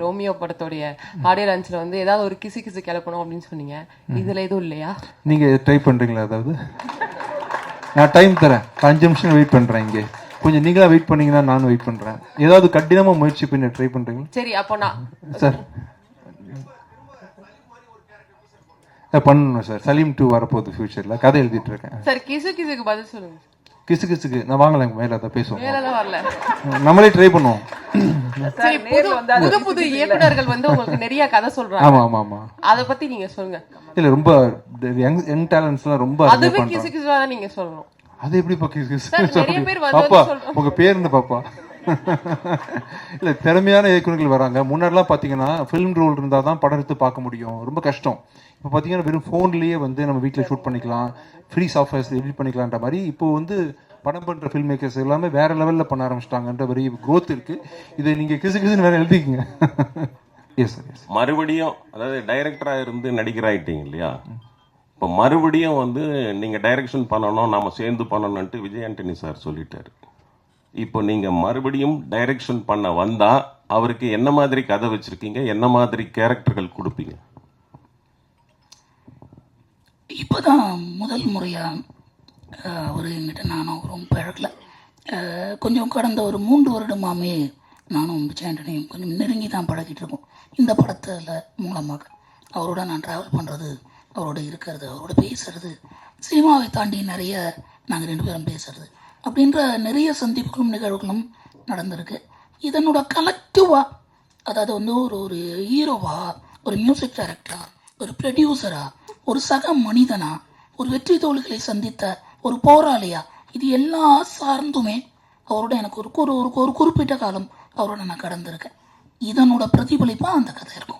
Romeo படத்தோடைய audio லான்ச்ல வந்து ஏதாவது ஒரு கிசு கிசு கிளப்பணும் அப்படின்னு சொன்னீங்க. இதுல எதுவும் இல்லையா? நீங்க ட்ரை பண்றீங்களா? அதாவது நான் டைம் தரேன், 5 நிமிஷம் வெயிட் பண்றேன். இங்கே கொஞ்சம் நீங்களா வெயிட் பண்ணீங்கன்னா நானும் வெயிட் பண்றேன். ஏதாவது கடினமா முயற்சி பண்ணி ட்ரை பண்றீங்களா? சரி, அப்போ நான் சார் பண்ணணும் சார். சலீம் 2 வரப்போகுது ஃபியூச்சர்ல, கதை எழுதிட்டு இருக்கேன் சார். கிசு கிசுக்கு பதில் சொல்லுங்க. கிசு கிசுக்கு நான் வாங்கல, மேல அதை பேசுவோம். மேலலாம் வரல, நம்மளே ட்ரை பண்ணுவோம். சரி, புது புது இயக்குனர்கள் வந்து உங்களுக்கு நிறைய கதை சொல்றாங்க. ஆமா ஆமா ஆமா, அத பத்தி நீங்க சொல்லுங்க. இல்ல ரொம்ப யங் டேலண்ட்ஸ்லாம் ரொம்ப அதுவே கிசு கிசுவா தான் நீங்க சொல்லணும். அது எப்படி நிறைய பேர் வந்து பாப்பா உங்க பேர் என்ன பாப்பா? இல்ல திறமையான இயக்குநர்கள் வராங்க. முன்னாடிலாம் பாத்தீங்கன்னா ஃபிலிம் ரோல் இருந்தா தான் படம் எடுத்து பார்க்க முடியும், ரொம்ப கஷ்டம். இப்போ பாத்தீங்கன்னா வெறும் ஃபோன்லயே வந்து நம்ம வீட்டில் ஷூட் பண்ணிக்கலாம், ஃப்ரீ சாஃப்ட்வேர்ஸ் எடிட் பண்ணிக்கலான்ற மாதிரி இப்போ வந்து படம் பண்ற ஃபில்ம் மேக்கர்ஸ் எல்லாமே வேற லெவல்ல பண்ண ஆரம்பிச்சிட்டாங்கன்ற பெரிய growth இருக்கு. இதை நீங்க கிசு கிசுன்னு வேற எழுதிக்கங்க. Yes sir, S. மறுபடியும் அதாவது டைரக்டரா இருந்து நடிகராயிட்டீங்க இல்லையா? இப்போ மறுபடியும் வந்து நீங்க டைரக்ஷன் பண்ணணும், நாம சேர்ந்து பண்ணணும்ட்டு விஜய் ஆண்டனி சார் சொல்லிட்டாரு. இப்போ நீங்க மறுபடியும் டைரக்ஷன் பண்ண வந்தா அவருக்கு என்ன மாதிரி கதை வச்சிருக்கீங்க, என்ன மாதிரி கேரக்டர்கள் கொடுப்பீங்க? இப்போதான் முதல் முறையாக அவர் என்கிட்ட நானும் ரொம்ப பழகல, கொஞ்சம் கடந்த ஒரு 3 வருடமாகவே நானும் விஜய் ஆண்டனியும் கொஞ்சம் நெருங்கி தான் பழகிட்டு இருக்கோம். இந்த படத்தில் மூலமாக அவரோட நான் ட்ராவல் பண்ணுறது, அவரோட இருக்கிறது, அவரோட பேசுறது, சினிமாவை தாண்டி நிறைய நாங்கள் 2 பேரும் பேசுறது அப்படின்ற நிறைய சந்திப்புகளும் நிகழ்வுகளும் நடந்திருக்கு. இதனோட கலெக்டிவாக, அதாவது வந்து ஒரு ஹீரோவா, ஒரு மியூசிக் டைரக்டரா, ஒரு ப்ரொடியூசரா, ஒரு சக மனிதனா, ஒரு வெற்றி தோல்விகளை சந்தித்த ஒரு போராளியா, இது எல்லாம் சார்ந்துமே அவரோட எனக்கு ஒரு குறிப்பிட்ட காலம் அவரோட நான் கடந்திருக்கேன். இதனோட பிரதிபலிப்பாக அந்த கதை இருக்கும்.